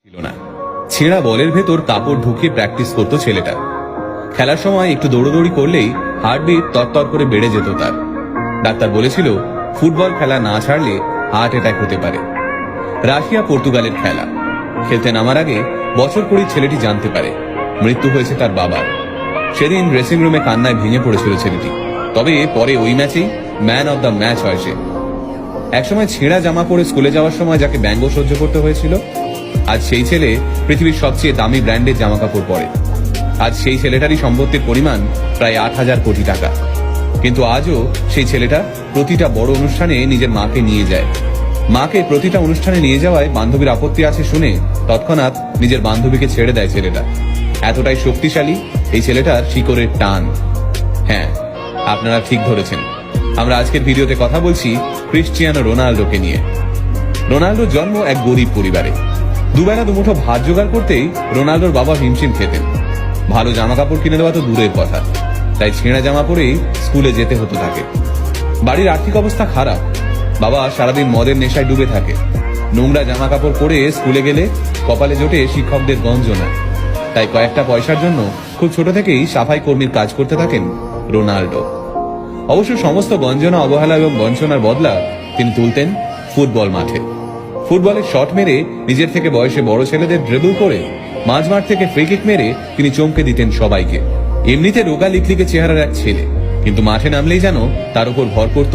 ছিল না। ছেঁড়া বলের ভেতর কাপড় ঢুকিয়ে প্র্যাকটিস করতো ছেলেটা। খেলার সময় একটু দৌড়দৌড়ি করলেই হার্টবিট তরতর করে বেড়ে যেত তার। ডাক্তার বলেছিল ফুটবল খেলা না ছাড়লে হার্ট অ্যাটাক হতে পারে। রাশিয়া পর্তুগালের খেলা খেলতে নামার আগে বছর কুড়ির ছেলেটি জানতে পারে মৃত্যু হয়েছে তার বাবার। সেদিন ড্রেসিং রুমে কান্নায় ভেঙে পড়েছিল ছেলেটি। তবে পরে ওই ম্যাচেই ম্যান অব দ্য ম্যাচ হয় সে। একসময় ছেঁড়া জামা পরে স্কুলে যাওয়ার সময় যাকে ব্যঙ্গ সহ্য করতে হয়েছিল, আজ সেই ছেলে পৃথিবীর সবচেয়ে দামি ব্র্যান্ডের জামা কাপড় পরে। আজ সেই ছেলেটারই সম্পত্তির পরিমাণ প্রায় 8,000 কোটি টাকা। কিন্তু আজও সেই ছেলেটা প্রতিটা বড় অনুষ্ঠানে নিজের মাকে নিয়ে যায়। মাকে প্রতিটা অনুষ্ঠানে নিয়ে যাওয়ায় বান্ধবীর আপত্তি আছে শুনে তৎক্ষণাৎ নিজের বান্ধবীকে ছেড়ে দেয় ছেলেটা। এতটাই শক্তিশালী এই ছেলেটার শিকড়ের টান। হ্যাঁ, আপনারা ঠিক ধরেছেন, আমরা আজকের ভিডিওতে কথা বলছি ক্রিশ্চিয়ানো রোনাল্ডোকে নিয়ে। রোনাল্ডোর জন্ম এক গরিব পরিবারে। দুবেলা দুমুঠো ভাত জোগাড় করতেই রোনাল্ডোর বাবা হিমশিম খেতেন। ভালো জামা কাপড় কিনে দেওয়া তো দূরের কথা, তাই ছেঁড়া জামা পরেই স্কুলে যেতে হতো তাকে। বাড়ির আর্থিক অবস্থা খারাপ, বাবা সারাদিন মদের নেশায় ডুবে থাকে। নোংরা জামা কাপড় পরে স্কুলে গেলে কপালে জোটে শিক্ষকদের গঞ্জনা। তাই কয়েকটা পয়সার জন্য খুব ছোট থেকেই সাফাই কর্মীর কাজ করতে থাকেন রোনাল্ডো। অবশ্য সমস্ত গঞ্জনা, অবহেলা এবং বঞ্চনার বদলা তিনি তুলতেন ফুটবল মাঠে। ফুটবলের শট মেরে নিজের থেকে বয়সে বড় ছেলেদের ড্রিবল করে মাঝমাঠ থেকে ফ্রি কিক মেরে তিনি চমকে দিতেন সবাইকে। এমনিতে রোগা লিকলিকে চেহারার এক ছেলে, কিন্তু মাঠে নামলেই যেন তার উপর ভর করত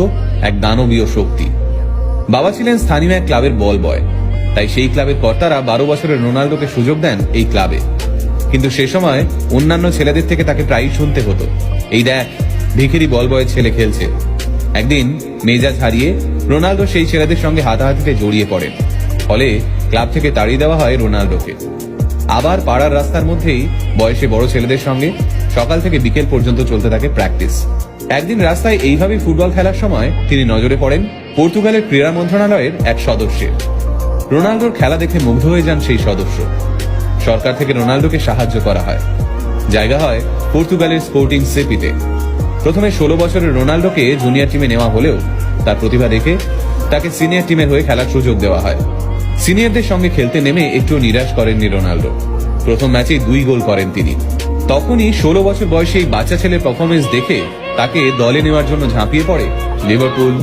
এক দানবীয় শক্তি। বাবা ছিলেন স্থানীয় এক ক্লাবের বল বয়, তাই সেই ক্লাবের কর্তারা 12 বছরের রোনাল্ডোকে সুযোগ দেন এই ক্লাবে। কিন্তু সে সময় অন্যান্য ছেলেদের থেকে তাকে প্রায়ই শুনতে হতো, এই দেখ ভিখিরি বল বয়ের ছেলে খেলছে। একদিন মেজাজ হারিয়ে রোনাল্ডো সেই ছেলেদের সঙ্গে হাতাহাতিতে জড়িয়ে পড়েন। ফলে ক্লাব থেকে তাড়িয়ে দেওয়া হয় রোনাল্ডোকে। আবার পাড়ার রাস্তার মধ্যেই বয়সে বড় ছেলেদের সঙ্গে সকাল থেকে বিকেল পর্যন্ত চলতে থাকে প্র্যাকটিস। একদিন রাস্তায় এইভাবেই ফুটবল খেলার সময় তিনি নজরে পড়েন পর্তুগালের ক্রীড়া মন্ত্রণালয়ের এক সদস্যের। রোনাল্ডোর খেলা দেখে মুগ্ধ হয়ে যান সেই সদস্য। সরকার থেকে রোনাল্ডোকে সাহায্য করা হয়। জায়গা হয় পর্তুগালের স্পোর্টিং সিপিতে। প্রথমে 16 বছরের রোনাল্ডোকে জুনিয়র টিমে নেওয়া হলেও তার প্রতিভা দেখে তাকে সিনিয়র টিমের হয়ে খেলার সুযোগ দেওয়া হয়। সিনিয়রদের সঙ্গে খেলতে নেমে একটু নিরাশ করেননি রোনাল্ডো। প্রথম ম্যাচেই 2 গোল করেন তিনি। তখনই 16 বছর বয়সী এই বাচ্চা ছেলের পারফরমেন্স দেখে তাকে দলে নেওয়ার জন্য ঝাঁপিয়ে পড়ে লিভারপুল,